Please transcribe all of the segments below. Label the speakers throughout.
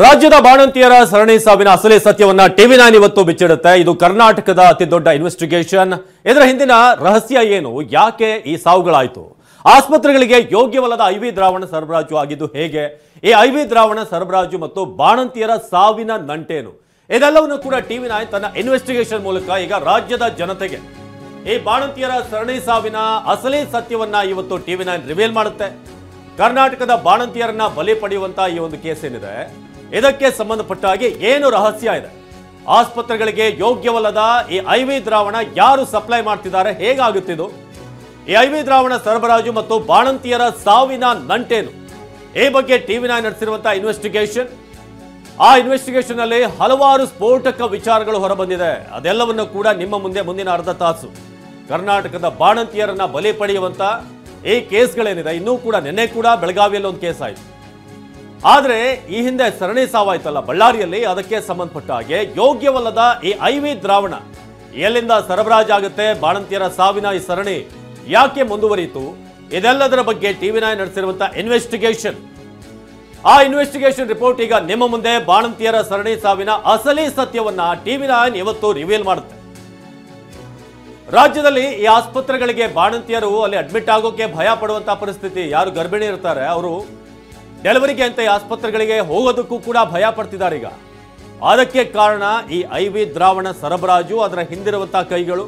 Speaker 1: ರಾಜ್ಯದ ಬಾಣಂತಿಯರ ಸರಣಿ ಸಾವಿನ ಅಸಲಿ ಸತ್ಯವನ್ನ ಟಿವಿ9 ಇವತ್ತು ಬಿಚ್ಚಿಡುತ್ತೆ. ಇದು ಕರ್ನಾಟಕದ ಅತಿದೊಡ್ಡ ಇನ್ವೆಸ್ಟಿಗೇಷನ್. ಇದರ ಹಿಂದಿನ ರಹಸ್ಯ ಏನು, ಯಾಕೆ ಈ ಸಾವುಗಳಾಯಿತು, ಆಸ್ಪತ್ರೆಗಳಿಗೆ ಯೋಗ್ಯವಲ್ಲದ ಐವಿ ದ್ರಾವಣ ಸರಬರಾಜು ಆಗಿದ್ದು ಹೇಗೆ, ಈ ಐವಿ ದ್ರಾವಣ ಸರಬರಾಜು ಮತ್ತು ಬಾಣಂತಿಯರ ಸಾವಿನ ನಂಟೇನು, ಇದೆಲ್ಲವನ್ನು ಕೂಡ ಟಿವಿ9 ತನ್ನ ಇನ್ವೆಸ್ಟಿಗೇಷನ್ ಮೂಲಕ ಈಗ ರಾಜ್ಯದ ಜನತೆಗೆ ಈ ಬಾಣಂತಿಯರ ಸರಣಿ ಸಾವಿನ ಅಸಲಿ ಸತ್ಯವನ್ನ ಇವತ್ತು ಟಿವಿ9 ರಿವೀಲ್ ಮಾಡುತ್ತೆ. ಕರ್ನಾಟಕದ ಬಾಣಂತಿಯರನ್ನ ಬಲಿ ಪಡೆಯುವಂತ ಈ ಒಂದು ಕೇಸ್ ಏನಿದೆ, ಇದಕ್ಕೆ ಸಂಬಂಧಪಟ್ಟ ಹಾಗೆ ಏನು ರಹಸ್ಯ ಇದೆ, ಆಸ್ಪತ್ರೆಗಳಿಗೆ ಯೋಗ್ಯವಲ್ಲದ ಈ ಐವಿ ದ್ರಾವಣ ಯಾರು ಸಪ್ಲೈ ಮಾಡ್ತಿದ್ದಾರೆ, ಹೇಗಾಗುತ್ತಿದ್ದು, ಈ ಐವಿ ದ್ರಾವಣ ಸರಬರಾಜು ಮತ್ತು ಬಾಣಂತಿಯರ ಸಾವಿನ ನಂಟೇನು, ಈ ಬಗ್ಗೆ ಟಿವಿ9 ನಡೆಸಿರುವಂತಹ ಇನ್ವೆಸ್ಟಿಗೇಷನ್. ಆ ಇನ್ವೆಸ್ಟಿಗೇಷನ್ ಅಲ್ಲಿ ಹಲವಾರು ಸ್ಫೋಟಕ ವಿಚಾರಗಳು ಹೊರಬಂದಿದೆ. ಅದೆಲ್ಲವನ್ನು ಕೂಡ ನಿಮ್ಮ ಮುಂದೆ ಮುಂದಿನ ಅರ್ಧ ತಾಸು ಕರ್ನಾಟಕದ ಬಾಣಂತಿಯರನ್ನ ಬಲಿ ಪಡೆಯುವಂತ ಈ ಕೇಸ್ಗಳೇನಿದೆ, ಇನ್ನೂ ಕೂಡ ನಿನ್ನೆ ಕೂಡ ಬೆಳಗಾವಿಯಲ್ಲಿ ಒಂದು ಕೇಸ್ ಆಯಿತು. ಆದರೆ ಈ ಹಿಂದೆ ಸರಣಿ ಸಾವಾಯ್ತಲ್ಲ ಬಳ್ಳಾರಿಯಲ್ಲಿ, ಅದಕ್ಕೆ ಸಂಬಂಧಪಟ್ಟ ಹಾಗೆ ಯೋಗ್ಯವಲ್ಲದ ಈ ಐವಿ ದ್ರಾವಣ ಎಲ್ಲಿಂದ ಸರಬರಾಜಾಗುತ್ತೆ, ಬಾಣಂತಿಯರ ಸಾವಿನ ಈ ಸರಣಿ ಯಾಕೆ ಮುಂದುವರಿಯಿತು, ಇದೆಲ್ಲದರ ಬಗ್ಗೆ ಟಿವಿ9 ನಡೆಸಿರುವಂತಹ ಇನ್ವೆಸ್ಟಿಗೇಷನ್. ಆ ಇನ್ವೆಸ್ಟಿಗೇಷನ್ ರಿಪೋರ್ಟ್ ಈಗ ನಿಮ್ಮ ಮುಂದೆ ಬಾಣಂತಿಯರ ಸರಣಿ ಸಾವಿನ ಅಸಲಿ ಸತ್ಯವನ್ನ ಟಿವಿ9 ಇವತ್ತು ರಿವೀಲ್ ಮಾಡುತ್ತೆ. ರಾಜ್ಯದಲ್ಲಿ ಈ ಆಸ್ಪತ್ರೆಗಳಿಗೆ ಬಾಣಂತಿಯರು ಅಲ್ಲಿ ಅಡ್ಮಿಟ್ ಆಗೋಕೆ ಭಯ ಪಡುವಂತಹ ಪರಿಸ್ಥಿತಿ. ಯಾರು ಗರ್ಭಿಣಿ ಇರ್ತಾರೆ ಅವರು ಡೆಲಿವರಿಗೆ ಅಂತ ಈ ಆಸ್ಪತ್ರೆಗಳಿಗೆ ಹೋಗೋದಕ್ಕೂ ಕೂಡ ಭಯ ಪಡ್ತಿದ್ದಾರೆ ಈಗ. ಅದಕ್ಕೆ ಕಾರಣ ಈ ಐವಿ ದ್ರಾವಣ ಸರಬರಾಜು, ಅದರ ಹಿಂದಿರುವಂತಹ ಕೈಗಳು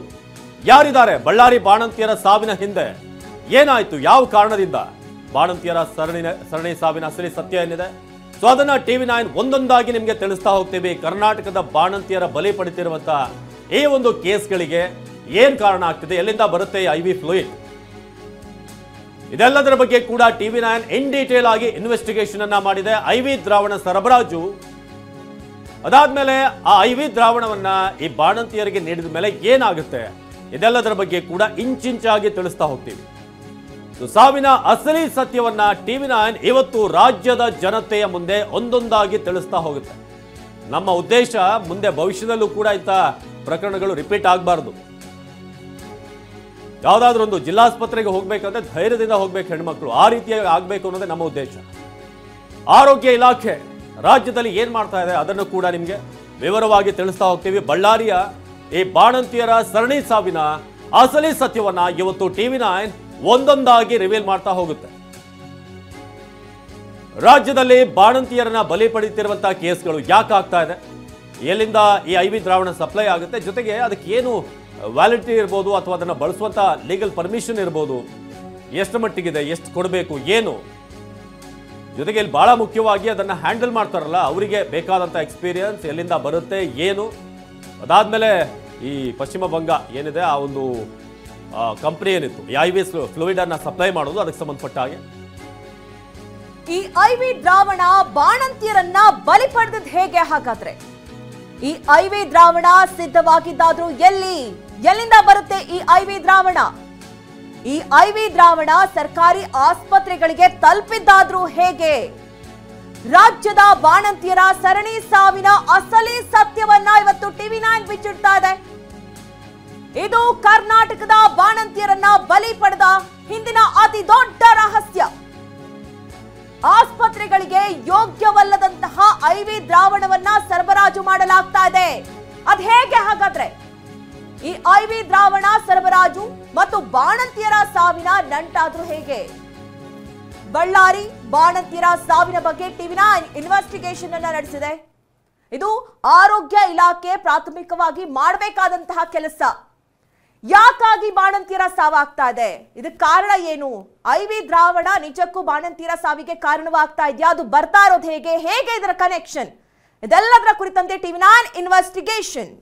Speaker 1: ಯಾರಿದ್ದಾರೆ, ಬಳ್ಳಾರಿ ಬಾಣಂತಿಯರ ಸಾವಿನ ಹಿಂದೆ ಏನಾಯ್ತು, ಯಾವ ಕಾರಣದಿಂದ ಬಾಣಂತಿಯರ ಸರಣಿ ಸಾವಿನ ಅಸಲಿ ಸತ್ಯ ಏನಿದೆ, ಸೊ ಅದನ್ನ ಟಿವಿ9 ಒಂದೊಂದಾಗಿ ನಿಮಗೆ ತಿಳಿಸ್ತಾ ಹೋಗ್ತೀವಿ. ಕರ್ನಾಟಕದ ಬಾಣಂತಿಯರ ಬಲಿ ಪಡಿತಿರುವಂತಹ ಈ ಒಂದು ಕೇಸ್ಗಳಿಗೆ ಏನ್ ಕಾರಣ ಆಗ್ತಿದೆ, ಎಲ್ಲಿಂದ ಬರುತ್ತೆ ಈ ಐವಿ ಫ್ಲೂಯಿಡ್, ಇದೆಲ್ಲದರ ಬಗ್ಗೆ ಕೂಡ ಟಿವಿ9 ಇನ್ ಡೀಟೇಲ್ ಆಗಿ ಇನ್ವೆಸ್ಟಿಗೇಷನ್ ಅನ್ನ ಮಾಡಿದೆ. ಐವಿ ದ್ರಾವಣ ಸರಬರಾಜು ಅದಾದ್ಮೇಲೆ ಆ ಐವಿ ದ್ರಾವಣವನ್ನ ಈ ಬಾಣಂತಿಯರಿಗೆ ನೀಡಿದ ಮೇಲೆ ಏನಾಗುತ್ತೆ, ಇದೆಲ್ಲದರ ಬಗ್ಗೆ ಕೂಡ ಇಂಚಿಂಚಾಗಿ ತಿಳಿಸ್ತಾ ಹೋಗ್ತೀವಿ. ಸಾವಿನ ಅಸಲಿ ಸತ್ಯವನ್ನ ಟಿವಿ9 ಇವತ್ತು ರಾಜ್ಯದ ಜನತೆಯ ಮುಂದೆ ಒಂದೊಂದಾಗಿ ತಿಳಿಸ್ತಾ ಹೋಗುತ್ತೆ. ನಮ್ಮ ಉದ್ದೇಶ ಮುಂದೆ ಭವಿಷ್ಯದಲ್ಲೂ ಕೂಡ ಇಂಥ ಪ್ರಕರಣಗಳು ರಿಪೀಟ್ ಆಗಬಾರ್ದು. ಯಾವುದಾದ್ರೂ ಒಂದು ಜಿಲ್ಲಾಸ್ಪತ್ರೆಗೆ ಹೋಗ್ಬೇಕಂದ್ರೆ ಧೈರ್ಯದಿಂದ ಹೋಗ್ಬೇಕು ಹೆಣ್ಮಕ್ಳು, ಆ ರೀತಿಯಾಗಿ ಆಗ್ಬೇಕು ಅನ್ನೋದೇ ನಮ್ಮ ಉದ್ದೇಶ. ಆರೋಗ್ಯ ಇಲಾಖೆ ರಾಜ್ಯದಲ್ಲಿ ಏನ್ ಮಾಡ್ತಾ ಇದೆ ಅದನ್ನು ಕೂಡ ನಿಮ್ಗೆ ವಿವರವಾಗಿ ತಿಳಿಸ್ತಾ ಹೋಗ್ತೀವಿ. ಬಳ್ಳಾರಿಯ ಈ ಬಾಣಂತಿಯರ ಸರಣಿ ಸಾವಿನ ಅಸಲಿ ಸತ್ಯವನ್ನ ಇವತ್ತು ಟಿವಿ9 ಒಂದೊಂದಾಗಿ ರಿವೀಲ್ ಮಾಡ್ತಾ ಹೋಗುತ್ತೆ. ರಾಜ್ಯದಲ್ಲಿ ಬಾಣಂತಿಯರನ್ನ ಬಲಿ ಪಡೆಯುತ್ತಿರುವಂತಹ ಕೇಸ್ಗಳು ಯಾಕೆ ಆಗ್ತಾ ಇದೆ, ಎಲ್ಲಿಂದ ಈ ಐವಿ ದ್ರಾವಣ ಸಪ್ಲೈ ಆಗುತ್ತೆ, ಜೊತೆಗೆ ಅದಕ್ಕೆ ಏನು ವ್ಯಾಲಿಡಿಟಿ ಇರ್ಬೋದು ಅಥವಾ ಅದನ್ನು ಬಳಸುವಂತ ಲೀಗಲ್ ಪರ್ಮಿಷನ್ ಇರ್ಬೋದು, ಎಷ್ಟು ಮಟ್ಟಿಗಿದೆ, ಎಷ್ಟು ಕೊಡಬೇಕು, ಏನು, ಜೊತೆಗೆ ಇಲ್ಲಿ ಬಹಳ ಮುಖ್ಯವಾಗಿ ಅದನ್ನ ಹ್ಯಾಂಡಲ್ ಮಾಡ್ತಾರಲ್ಲ ಅವರಿಗೆ ಬೇಕಾದಂತ ಎಕ್ಸ್ಪೀರಿಯನ್ಸ್ ಎಲ್ಲಿಂದ ಬರುತ್ತೆ, ಏನು, ಅದಾದ್ಮೇಲೆ ಈ ಪಶ್ಚಿಮ ಬಂಗ ಏನಿದೆ ಆ ಒಂದು ಕಂಪನಿ ಏನಿತ್ತು ಈ ಐವಿ ಫ್ಲೂಯಿಡ್ ಅನ್ನ ಸಪ್ಲೈ ಮಾಡೋದು, ಅದಕ್ಕೆ ಸಂಬಂಧಪಟ್ಟ ಹಾಗೆ
Speaker 2: ಈ ಐವಿ ದ್ರಾವಣ ಬಾಣಂತಿಯರನ್ನ ಬಲಿ ಪಡೆದದ್ದು ಹೇಗೆ, ಹಾಗಾದ್ರೆ ಈ ಐವಿ ದ್ರಾವಣ ಸಿದ್ಧವಾಗಿದ್ದಾದ್ರೂ ಎಲ್ಲಿಂದ ಬರುತ್ತೆ ಈ ಐವಿ ದ್ರಾವಣ, ಈ ಐವಿ ದ್ರಾವಣ ಸರ್ಕಾರಿ ಆಸ್ಪತ್ರೆಗಳಿಗೆ ತಲುಪಿದ್ದಾದ್ರೂ ಹೇಗೆ, ರಾಜ್ಯದ ಬಾಣಂತಿಯರ ಸರಣಿ ಸಾವಿನ ಅಸಲಿ ಸತ್ಯವನ್ನ ಇವತ್ತು ಟಿವಿ9 ಬಿಚ್ಚಿಡ್ತಾ ಇದೆ. ಇದು ಕರ್ನಾಟಕದ ಬಾಣಂತಿಯರನ್ನ ಬಲಿ ಪಡೆದ ಹಿಂದಿನ ಅತಿ ದೊಡ್ಡ ರಹಸ್ಯ. ಆಸ್ಪತ್ರೆಗಳಿಗೆ ಯೋಗ್ಯವಲ್ಲದಂತಹ ಐವಿ ದ್ರಾವಣವನ್ನ ಸರಬರಾಜು ಮಾಡಲಾಗ್ತಾ ಇದೆ. ಅದ್ ಹೇಗೆ ಹಾಗಾದ್ರೆ, ಈ ಐವಿ ದ್ರಾವಣ ಸರಬರಾಜು ಮತ್ತು ಬಾಣಂತಿಯರ ಸಾವಿನ ನಂಟಾದ್ರೂ ಹೇಗೆ? ಬಳ್ಳಾರಿ ಬಾಣಂತಿಯರ ಸಾವಿನ ಬಗ್ಗೆ ಟಿವಿ9 ಇನ್ವೆಸ್ಟಿಗೇಷನ್ ಅನ್ನ ನಡೆಸಿದೆ. ಇದು ಆರೋಗ್ಯ ಇಲಾಖೆ ಪ್ರಾಥಮಿಕವಾಗಿ ಮಾಡಬೇಕಾದಂತಹ ಕೆಲಸ. ಯಾಕಾಗಿ ಬಾಣಂತಿಯರ ಸಾವಾಗ್ತಾ ಇದೆ, ಇದಕ್ಕೆ ಕಾರಣ ಏನು, ಐವಿ ದ್ರಾವಣ ನಿಜಕ್ಕೂ ಬಾಣಂತಿಯರ ಸಾವಿಗೆ ಕಾರಣವಾಗ್ತಾ ಇದೆಯಾ, ಅದು ಬರ್ತಾ ಇರೋದು ಹೇಗೆ ಇದರ ಕನೆಕ್ಷನ್, ಇದೆಲ್ಲದರ ಕುರಿತಂತೆ ಟಿವಿ9 ಇನ್ವೆಸ್ಟಿಗೇಷನ್.